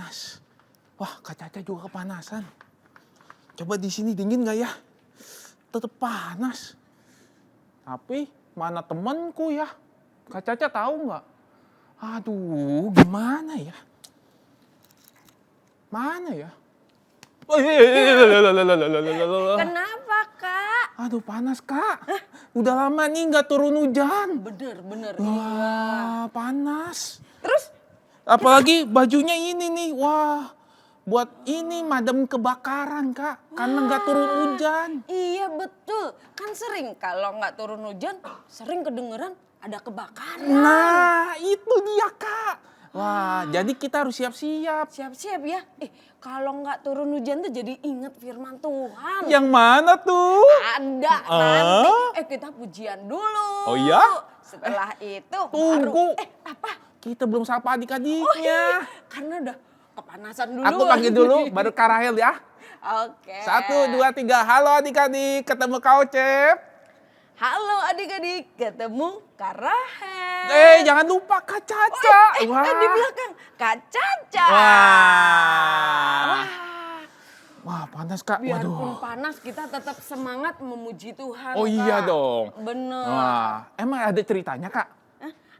panas. Wah, Kak Caca juga kepanasan. Coba di sini dingin nggak ya? Tetap panas. Tapi mana temanku ya? Kak Caca tahu nggak? Aduh, gimana ya? Mana ya? Kenapa, Kak? Aduh, panas, Kak. Udah lama nih nggak turun hujan. Bener. Wah, panas. Terus? Apalagi bajunya ini nih, wah. Buat ini madam kebakaran, Kak. Karena nggak turun hujan. Iya, betul. Kan sering kalau nggak turun hujan, sering kedengeran ada kebakaran. Nah, itu dia, Kak. Wah, jadi kita harus siap-siap. Siap-siap ya. Kalau nggak turun hujan tuh jadi inget firman Tuhan. Yang mana tuh? Ada nanti. Kita pujian dulu. Oh iya? Setelah itu Tunggu. baru. Apa? Kita belum sapa adik-adiknya. Oh iya. Karena udah kepanasan dulu. Aku panggil dulu, baru Kak Rahel ya. Oke. 1, 2, 3. Halo adik-adik, ketemu Kak Ocep. Halo adik-adik, ketemu Kak Rahel. Jangan lupa Kak Caca. Di belakang Kak Caca. Wah. Wah, panas Kak. Biarpun Waduh. panas, kita tetap semangat memuji Tuhan. Oh iya Kak. dong. Bener. Wah, emang ada ceritanya Kak?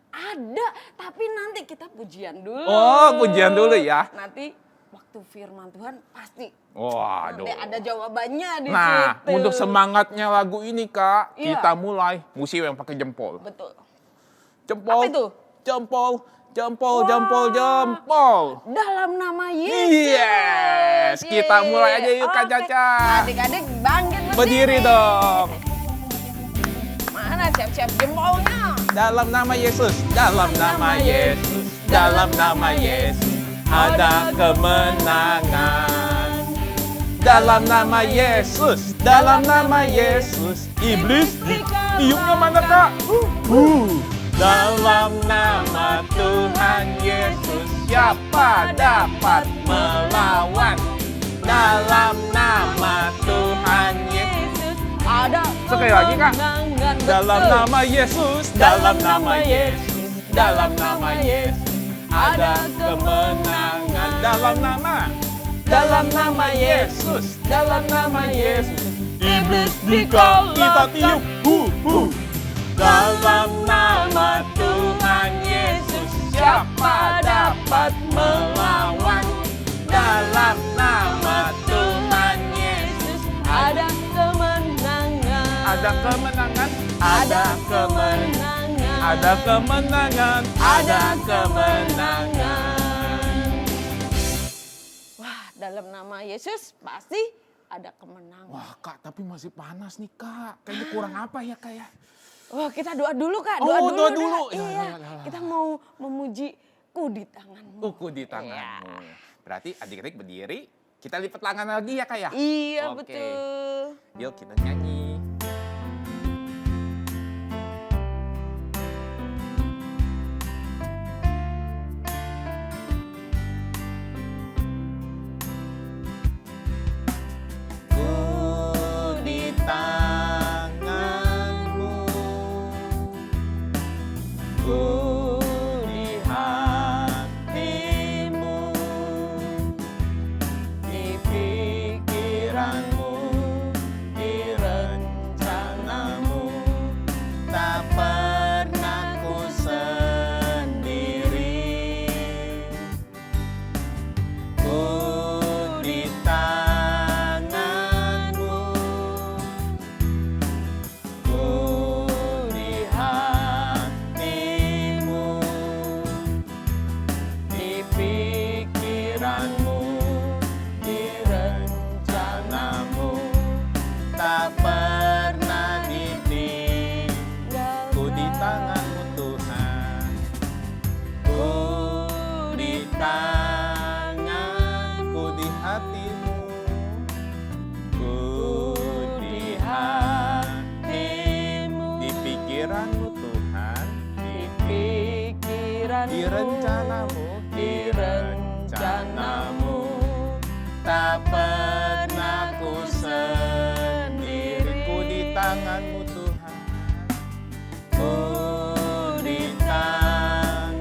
Ada, tapi nanti kita pujian dulu. Oh, pujian dulu ya. Nanti waktu firman Tuhan pasti. Waduh. Nanti ada jawabannya di Nah, situ. untuk semangatnya lagu ini Kak, Iya. kita mulai musik yang pakai jempol. Betul. Jempol. Apa itu? Jempol, jempol, Wah. jempol, jempol. Dalam nama Yesus. Yes, kita mulai aja yuk Kak Oke. Caca. Adik-adik bangkit Berdiri dong. Mana siap-siap jempolnya? Dalam nama Yesus, dalam nama Yesus, dalam nama Yesus, ada kemenangan. Dalam nama Yesus, dalam nama Yesus, iblis ditiupnya mana Kak? Dalam nama Tuhan Yesus, siapa dapat melawan? Dalam nama Tuhan Yesus. Ada Sekali lagi, Kak. kemenangan, Dalam betul. nama Yesus, dalam nama Yesus, dalam nama Yesus, ada kemenangan. Dalam nama Yesus, dalam nama Yesus, iblis dikalahkan. Kita tiup, dalam nama Tuhan Yesus, siapa dapat melawan? Dalam nama Tuhan Yesus, Ada kemenangan. ada kemenangan, Ada kemenangan. ada kemenangan, ada kemenangan. Wah, dalam nama Yesus pasti ada kemenangan. Wah Kak, tapi masih panas nih Kak. Kayaknya kurang apa ya Kak ya? Wah, kita doa dulu Kak. Oh, doa dah. dulu. Ya, Iya, ya. kita mau memuji ku di tanganmu. Kuku di tanganmu. Berarti adik-adik berdiri, kita lipat tangan lagi ya Kak ya? Iya, Oke. betul. Yuk kita nyanyi. Ku di tanganmu, ku di hatimu, di pikiranmu, di rencanamu, tak pernah ku sendiri. Ku di tanganmu, ku di hatimu, di pikiranmu, di rencanamu, tak pernah ditinggal. Ku di tanganmu Tuhan, ku di tanganku, di hatimu, ku di hatimu, di pikiranmu Tuhan, Di pikiranmu, di rencanamu, di rencanamu, tak pernah ku sendiri. Ku di tanganmu Tuhan, ku di tanganmu,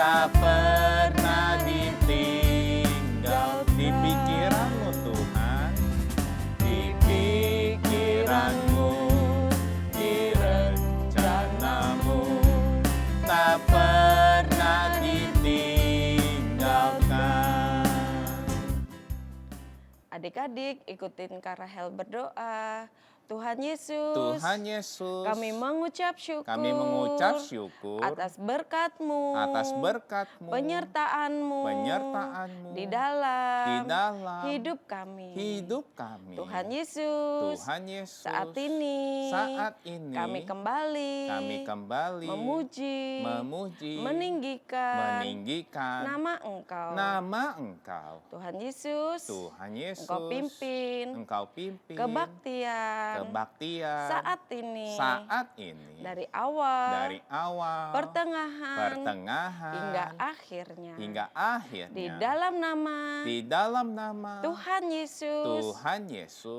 tak pernah ditinggal di pikiranmu Tuhan, di pikiranmu, di rencanamu, tak pernah ditinggalkan. Adik-adik ikutin Kak Rahel berdoa. Tuhan Yesus, Tuhan Yesus, kami mengucap syukur atas berkat-Mu, penyertaan-Mu, di dalam hidup kami. Tuhan Yesus, saat ini kami kembali memuji, meninggikan nama Engkau. Tuhan Yesus, Engkau pimpin kebaktian saat ini dari awal pertengahan hingga akhirnya di dalam nama Tuhan Yesus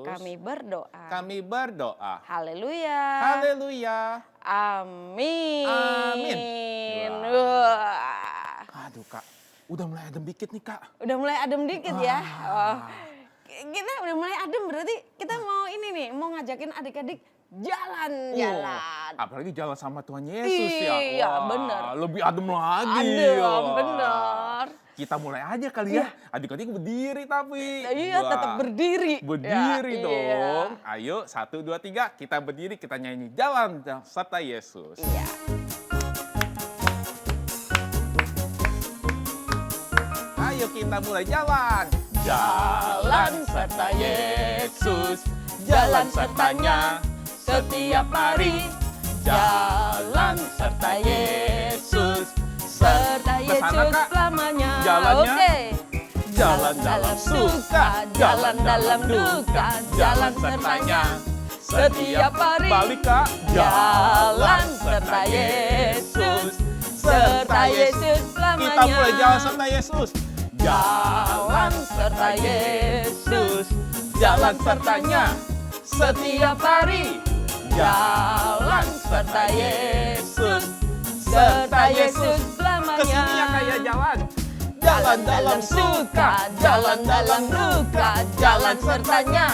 kami berdoa. Haleluya. Amin. Wah. Aduh Kak, udah mulai adem dikit nih Kak. Udah mulai adem dikit ya. Oh. Kita udah mulai adem, berarti kita mau ini nih, mau ngajakin adik-adik jalan-jalan. Apalagi jalan sama Tuhan Yesus ya. Iya, bener. Lebih adem lagi. Bener. Kita mulai aja kali ya. Adik-adik berdiri tapi. Iya, tetap berdiri. Berdiri Ya, dong. iya. Ayo, 1, 2, 3. Kita berdiri, kita nyanyi jalan serta Yesus. Iya. Ayo kita mulai jalan. Jalan serta Yesus, jalan sertanya setiap hari. Jalan serta Yesus, Serta Yesus Kesana, Kak. selamanya. Jalannya. Oke. Jalan dalam suka, jalan dalam duka, jalan sertanya setiap hari. Balik Kak. Jalan serta Yesus, serta Yesus selamanya. Kita mulai jalan serta Yesus. Jalan serta Yesus, jalan sertanya setiap hari. Jalan serta Yesus, serta Yesus selamanya. Kesini ya kayak jalan. Jalan dalam suka, jalan dalam duka, jalan sertanya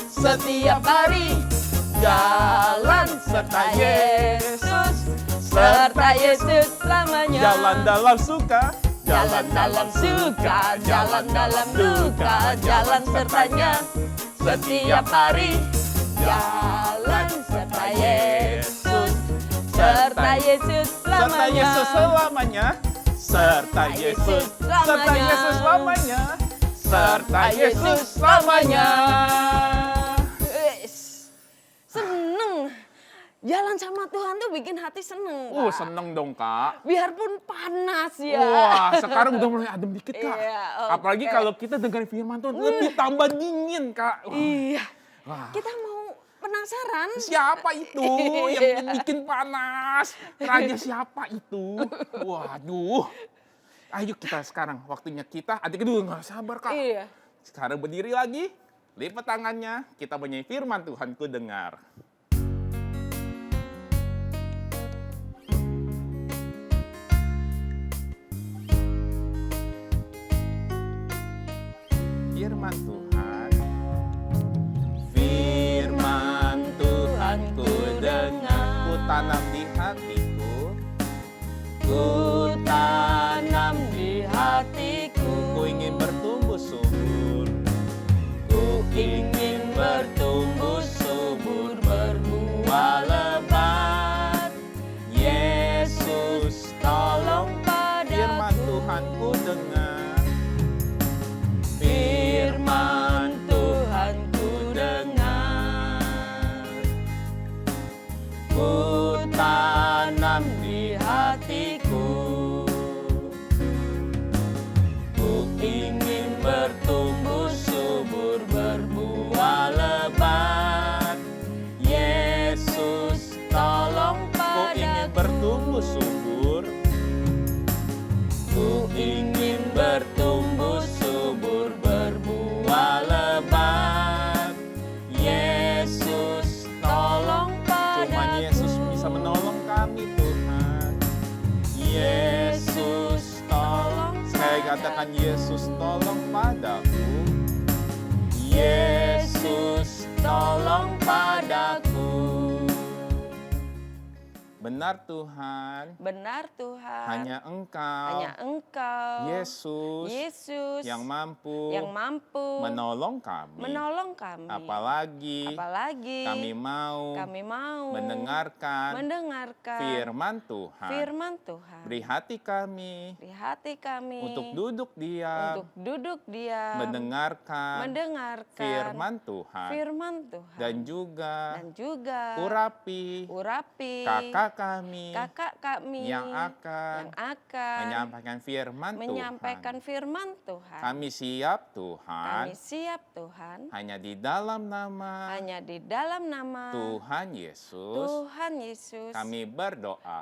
setiap hari. Jalan serta Yesus, Serta Yesus selamanya. jalan dalam suka, Jalan dalam suka, jalan dalam duka, jalan sertanya setiap hari. Jalan serta Yesus, serta Yesus serta Yesus selamanya. selamanya, serta Yesus, serta Yesus selamanya, serta Yesus selamanya. Wes, seneng. Jalan sama Tuhan tuh bikin hati seneng. Kak. Seneng dong Kak. Biarpun panas ya. Wah, sekarang udah mulai adem dikit Kak. Iya, Apalagi oke. kalau kita dengar firman Tuhan lebih tambah dingin Kak. Wah. Iya. Wah. Kita mau penasaran. Siapa itu yang Iya. bikin panas? Raja siapa itu? Waduh. Ayo kita sekarang, waktunya kita. Adik dulu nggak sabar Kak. Iya. Sekarang berdiri lagi, lipat tangannya. Kita menyanyi firman Tuhanku dengar. Firman Tuhan. Firman Tuhan ku dengar. Ku tanam di hatiku. Ku tanam di hatiku. Ku ingin bertumbuh subur. Ku ingin bertumbuh subur, berbuah lebat. Yesus tolong padaku. Firman Tuhan ku dengar. Firman Tuhan ku dengar. Ku tanam di hatiku. Ku ingin bertumbuh subur, berbuah lebat. Yesus tolong padaku. Ku ingin bertumbuh subur. Ku ingin bertumbuh subur, berbuah lebat. Yesus tolong padaku. Cuman Yesus bisa menolong kami Tuhan. Yesus Katakan, Yesus tolong padaku. Yesus tolong padaku. Benar Tuhan, Benar Tuhan. hanya Engkau, Hanya Engkau, Yesus, Yesus, yang mampu yang mampu menolong kami. menolong kami. Apalagi Apalagi kami mau mendengarkan firman Tuhan. firman Tuhan. Beri hati kami Di hati kami untuk duduk diam, untuk duduk diam, mendengarkan firman Tuhan. firman Tuhan. Dan juga juga urapi kakak kami yang akan menyampaikan firman Tuhan. Kami siap Tuhan. Hanya di dalam nama Tuhan Yesus. Kami berdoa.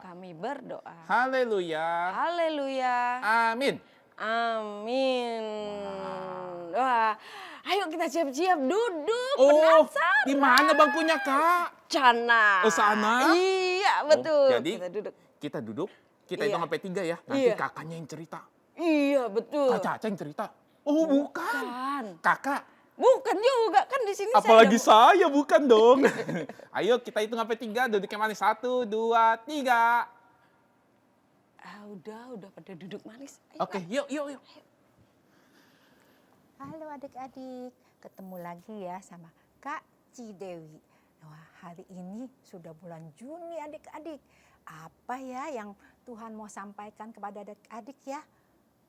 Haleluya. Amin. Amin. Wah, ayo kita siap-siap duduk. Oh, Penasaran. di mana bangkunya, Kak? Sana. Oh, sana? Iya, betul. Jadi kita duduk. kita hitung Iya. sampai 3 ya. Nanti Iya. kakaknya yang cerita. Iya, betul. Kak Caca yang cerita. Oh, bukan. Kakak. Bukan juga, kan di sini Apalagi saya. saya bukan dong. Ayo kita hitung sampai 3, duduk yang manis. 1, 2, 3. Udah pada duduk manis. Ayo, Oke, yuk. Halo adik-adik, ketemu lagi ya sama Kak Cidewi. Wah, hari ini sudah bulan Juni adik-adik. Apa ya yang Tuhan mau sampaikan kepada adik-adik ya?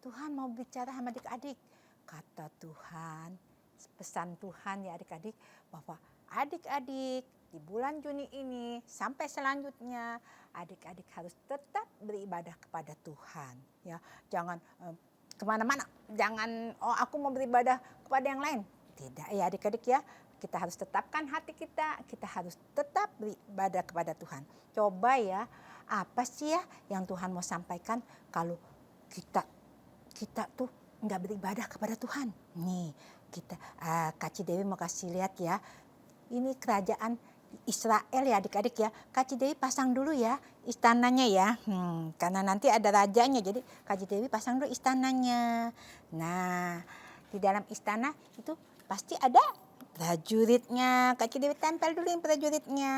Tuhan mau bicara sama adik-adik. Kata Tuhan, pesan Tuhan ya adik-adik, bahwa adik-adik di bulan Juni ini sampai selanjutnya adik-adik harus tetap beribadah kepada Tuhan. Ya, jangan kemana-mana, jangan aku mau beribadah kepada yang lain. Tidak ya adik-adik ya, kita harus tetapkan hati kita harus tetap beribadah kepada Tuhan. Coba ya, apa sih ya yang Tuhan mau sampaikan kalau kita tuh nggak beribadah kepada Tuhan. Nih, Kak Cidewi mau kasih lihat ya, ini kerajaan Israel ya adik-adik ya. Kak Cidewi pasang dulu ya istananya ya. Karena nanti ada rajanya, jadi Kak Cidewi pasang dulu istananya. Nah, di dalam istana itu pasti ada prajuritnya. Kak Cidewi tempel dulu yang prajuritnya.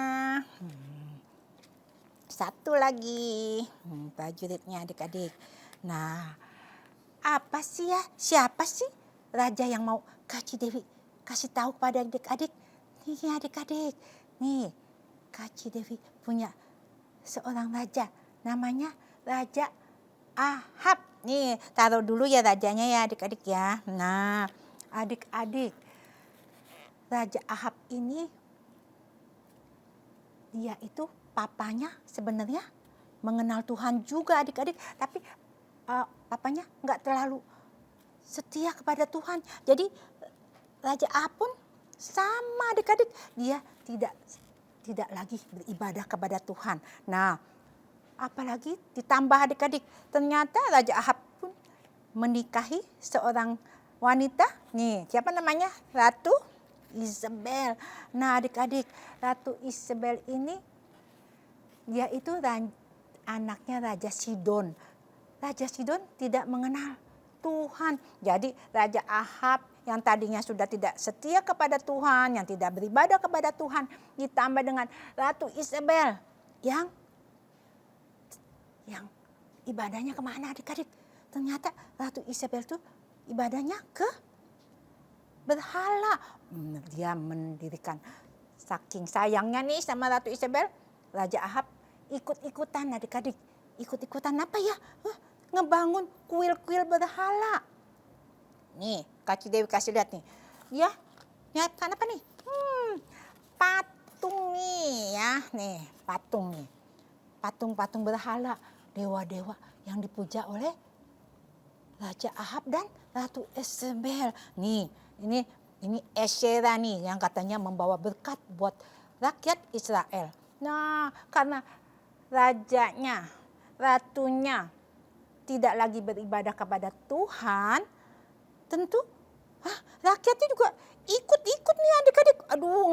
Satu lagi prajuritnya adik-adik. Nah, apa sih ya? Siapa sih raja yang mau Kak Cidewi kasih tahu kepada adik-adik? Nih adik-adik. Nih, Kak Cidewi punya seorang raja, namanya Raja Ahab. Nih, taruh dulu ya rajanya ya adik-adik ya. Nah, adik-adik, Raja Ahab ini, dia itu papanya sebenarnya mengenal Tuhan juga adik-adik. Tapi papanya nggak terlalu setia kepada Tuhan. Jadi Raja Ahab pun sama adik-adik, dia tidak lagi beribadah kepada Tuhan. Nah, apalagi ditambah adik-adik, ternyata Raja Ahab pun menikahi seorang wanita. Nih, siapa namanya? Ratu Isabel. Nah, adik-adik, Ratu Isabel ini dia itu anaknya Raja Sidon. Raja Sidon tidak mengenal Tuhan. Jadi Raja Ahab yang tadinya sudah tidak setia kepada Tuhan, yang tidak beribadah kepada Tuhan, ditambah dengan Ratu Isabel yang ibadahnya kemana adik-adik? Ternyata Ratu Isabel itu ibadahnya ke berhala. Dia mendirikan, saking sayangnya nih sama Ratu Isabel, Raja Ahab ikut-ikutan adik-adik. Ikut-ikutan apa ya? Ngebangun kuil-kuil berhala. Nih, Kak Cidewi kasih lihat nih. Ya, nyatakan apa nih? Patung nih ya. Nih, patung nih. Patung-patung berhala. Dewa-dewa yang dipuja oleh Raja Ahab dan Ratu Isabel. Nih, ini Asyera nih yang katanya membawa berkat buat rakyat Israel. Nah, karena rajanya, ratunya tidak lagi beribadah kepada Tuhan, tentu rakyatnya juga ikut-ikut nih adik-adik. Aduh,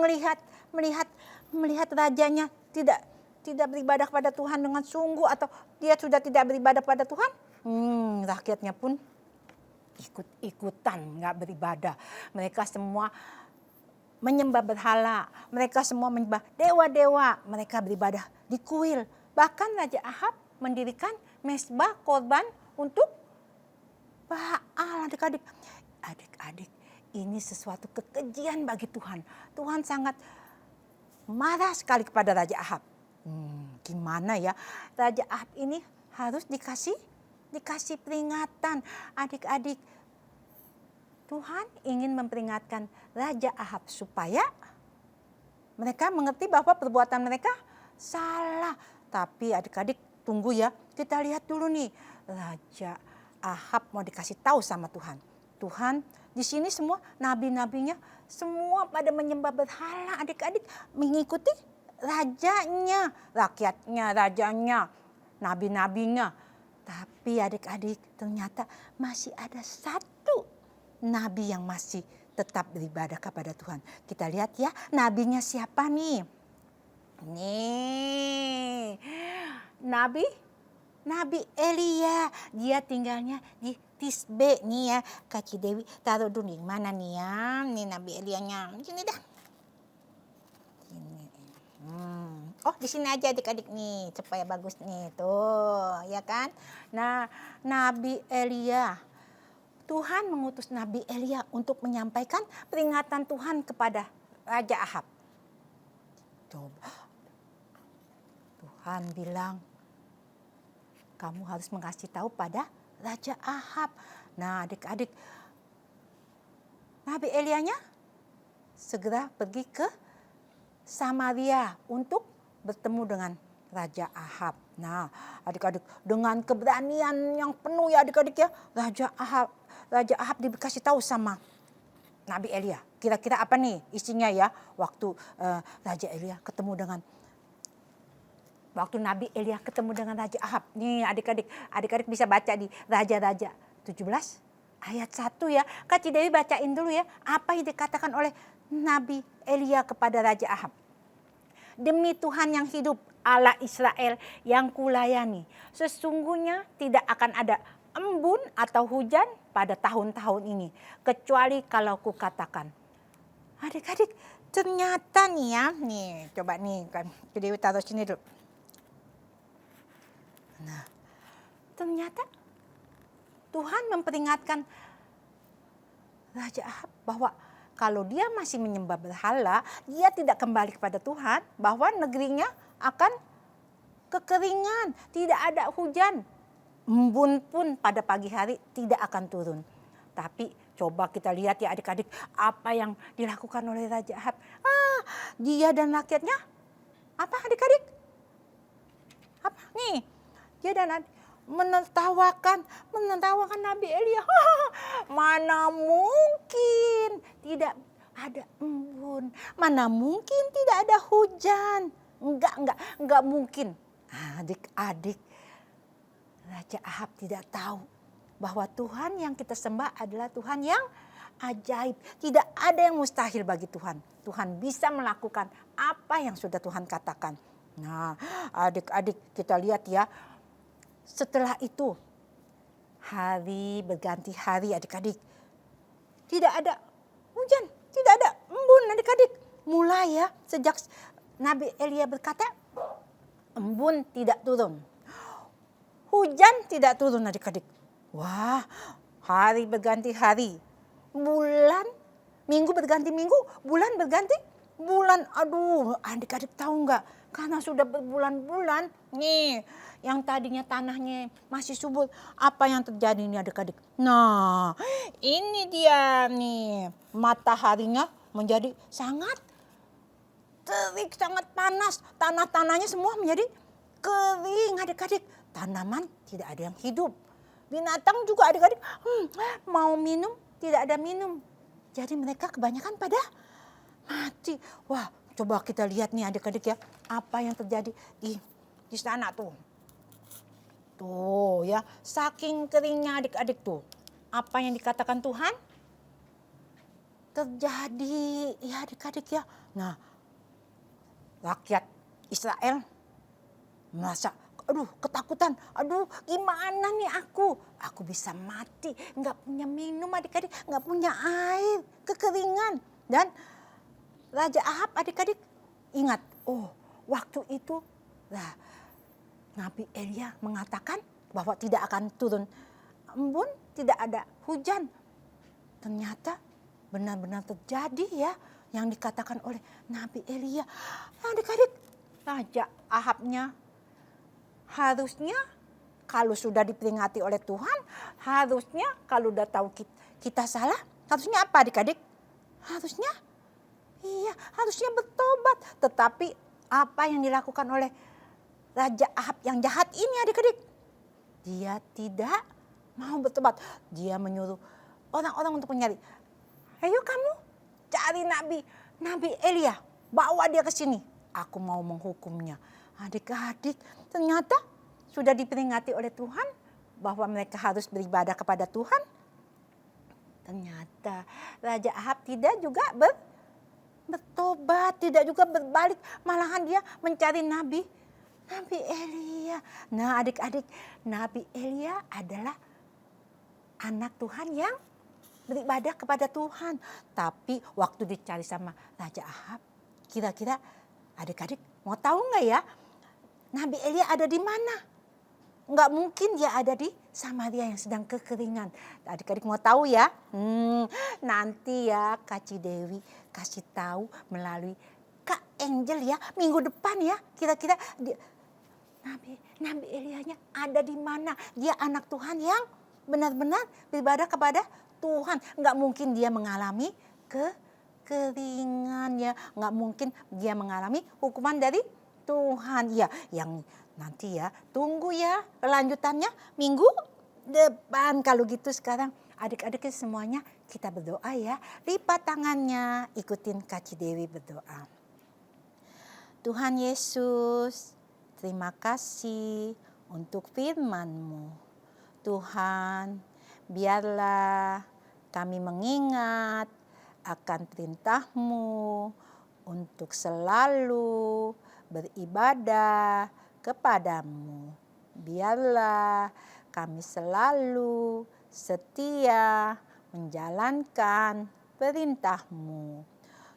melihat rajanya tidak beribadah kepada Tuhan dengan sungguh, atau dia sudah tidak beribadah kepada Tuhan, rakyatnya pun ikut-ikutan nggak beribadah. Mereka semua menyembah berhala. Mereka semua menyembah dewa-dewa. Mereka beribadah di kuil. Bahkan Raja Ahab mendirikan mezbah korban untuk Baal. Adik-adik, ini sesuatu kekejian bagi Tuhan. Tuhan sangat marah sekali kepada Raja Ahab. Gimana ya, Raja Ahab ini harus dikasih peringatan. Adik-adik, Tuhan ingin memperingatkan Raja Ahab supaya mereka mengerti bahwa perbuatan mereka salah. Tapi adik-adik tunggu ya, kita lihat dulu nih. Raja Ahab mau dikasih tahu sama Tuhan. Tuhan di sini semua nabi-nabinya semua pada menyembah berhala. Adik-adik mengikuti rajanya, rakyatnya, rajanya, nabi-nabinya. Tapi adik-adik ternyata masih ada satu nabi yang masih tetap beribadah kepada Tuhan. Kita lihat ya, nabinya siapa nih? Nih, Nabi Elia. Dia tinggalnya di Tisbe nih ya. Kak Cidewi taruh dulu nih, mana nih ya? Nih Nabi Elianya. Sini dah. Sini. Oh di sini aja adik-adik nih supaya bagus nih tuh ya kan. Nah Nabi Elia, Tuhan mengutus Nabi Elia untuk menyampaikan peringatan Tuhan kepada Raja Ahab. Coba Tuhan bilang kamu harus mengasih tahu pada Raja Ahab. Nah adik-adik, Nabi Elianya segera pergi ke Samaria untuk bertemu dengan Raja Ahab. Nah adik-adik, dengan keberanian yang penuh ya adik-adik ya, Raja Ahab dikasih tahu sama Nabi Elia. Kira-kira apa nih isinya ya waktu Nabi Elia ketemu dengan Raja Ahab. Nih adik-adik bisa baca di Raja-Raja 17 ayat 1 ya. Kak Cidewi bacain dulu ya apa yang dikatakan oleh Nabi Elia kepada Raja Ahab. Demi Tuhan yang hidup, Allah Israel yang kulayani, sesungguhnya tidak akan ada embun atau hujan pada tahun-tahun ini, kecuali kalau kukatakan. Adik-adik, ternyata nih ya, nih coba nih kan, Dewi taruh sini dulu. Nah, ternyata Tuhan memperingatkan Raja Ahab bahwa kalau dia masih menyembah berhala, dia tidak kembali kepada Tuhan, bahwa negerinya akan kekeringan, tidak ada hujan. Embun pun pada pagi hari tidak akan turun. Tapi coba kita lihat ya adik-adik apa yang dilakukan oleh Raja Ahab. Dia dan rakyatnya apa adik-adik? Apa nih? Dia dan menertawakan Nabi Elia. Mana mungkin tidak ada embun, mana mungkin tidak ada hujan. Enggak mungkin. Adik-adik, Raja Ahab tidak tahu bahwa Tuhan yang kita sembah adalah Tuhan yang ajaib. Tidak ada yang mustahil bagi Tuhan. Tuhan bisa melakukan apa yang sudah Tuhan katakan. Nah, adik-adik kita lihat ya. Setelah itu hari berganti hari adik-adik. Tidak ada hujan, tidak ada embun adik-adik. Mulai ya sejak Nabi Elia berkata embun tidak turun. Hujan tidak turun adik-adik. Wah, hari berganti hari. Minggu berganti minggu, bulan berganti bulan. Aduh, adik-adik tahu nggak? Karena sudah berbulan-bulan nih, yang tadinya tanahnya masih subur, apa yang terjadi nih adik-adik? Nah, ini dia nih, mataharinya menjadi sangat terik, sangat panas. Tanah-tanahnya semua menjadi kering adik-adik. Tanaman tidak ada yang hidup. Binatang juga adik-adik mau minum tidak ada minum. Jadi mereka kebanyakan pada mati. Wah, coba kita lihat nih adik-adik ya, apa yang terjadi di sana tuh. Tuh ya, saking keringnya adik-adik tuh. Apa yang dikatakan Tuhan terjadi ya adik-adik ya. Nah, rakyat Israel merasa, aduh ketakutan, aduh gimana nih aku bisa mati, nggak punya minum adik-adik, nggak punya air, kekeringan. Dan Raja Ahab adik-adik ingat, oh waktu itu lah Nabi Elia mengatakan bahwa tidak akan turun embun, tidak ada hujan. Ternyata benar-benar terjadi ya yang dikatakan oleh Nabi Elia. Adik-adik, Raja Ahabnya harusnya kalau sudah diperingati oleh Tuhan, harusnya kalau udah tahu kita salah, harusnya apa adik-adik? Harusnya bertobat. Tetapi apa yang dilakukan oleh Raja Ahab yang jahat ini adik-adik? Dia tidak mau bertobat. Dia menyuruh orang-orang untuk mencari. Ayo kamu cari Nabi Elia, bawa dia ke sini. Aku mau menghukumnya. Adik-adik, ternyata sudah diperingati oleh Tuhan bahwa mereka harus beribadah kepada Tuhan. Ternyata Raja Ahab tidak juga bertobat, tidak juga berbalik. Malahan dia mencari Nabi Elia. Nah adik-adik, Nabi Elia adalah anak Tuhan yang beribadah kepada Tuhan. Tapi waktu dicari sama Raja Ahab, kira-kira adik-adik mau tahu nggak ya? Nabi Elia ada di mana? Nggak mungkin dia ada di Samaria yang sedang kekeringan. Adik-adik mau tahu ya? Nanti ya Kak Cidewi kasih tahu melalui Kak Angel ya minggu depan ya. Kira-kira Nabi Elianya ada di mana? Dia anak Tuhan yang benar-benar beribadah kepada Tuhan. Nggak mungkin dia mengalami kekeringan ya. Nggak mungkin dia mengalami hukuman dari Tuhan ya. Yang nanti ya tunggu ya kelanjutannya minggu depan. Kalau gitu sekarang adik-adik semuanya kita berdoa ya. Lipat tangannya, ikutin Kak Cidewi berdoa. Tuhan Yesus, terima kasih untuk firman-Mu. Tuhan, biarlah kami mengingat akan perintah-Mu untuk selalu beribadah kepadamu. Biarlah kami selalu setia menjalankan perintah-Mu.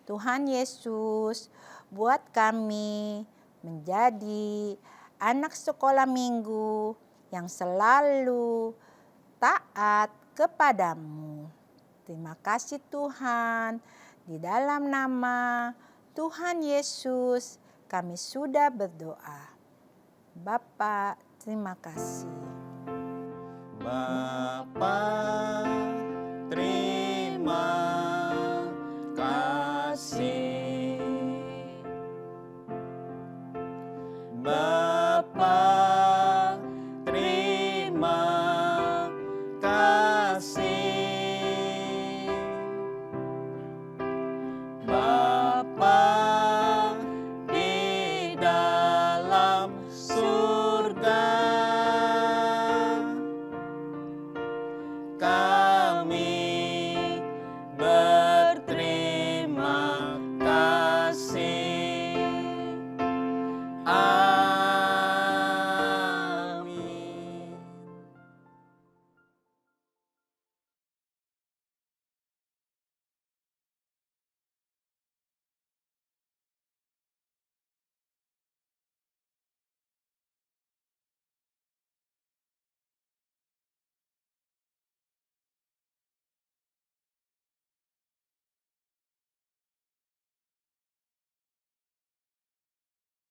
Tuhan Yesus, buat kami menjadi anak sekolah minggu yang selalu taat kepadamu. Terima kasih Tuhan, di dalam nama Tuhan Yesus kami sudah berdoa. Bapa, terima kasih. Bapa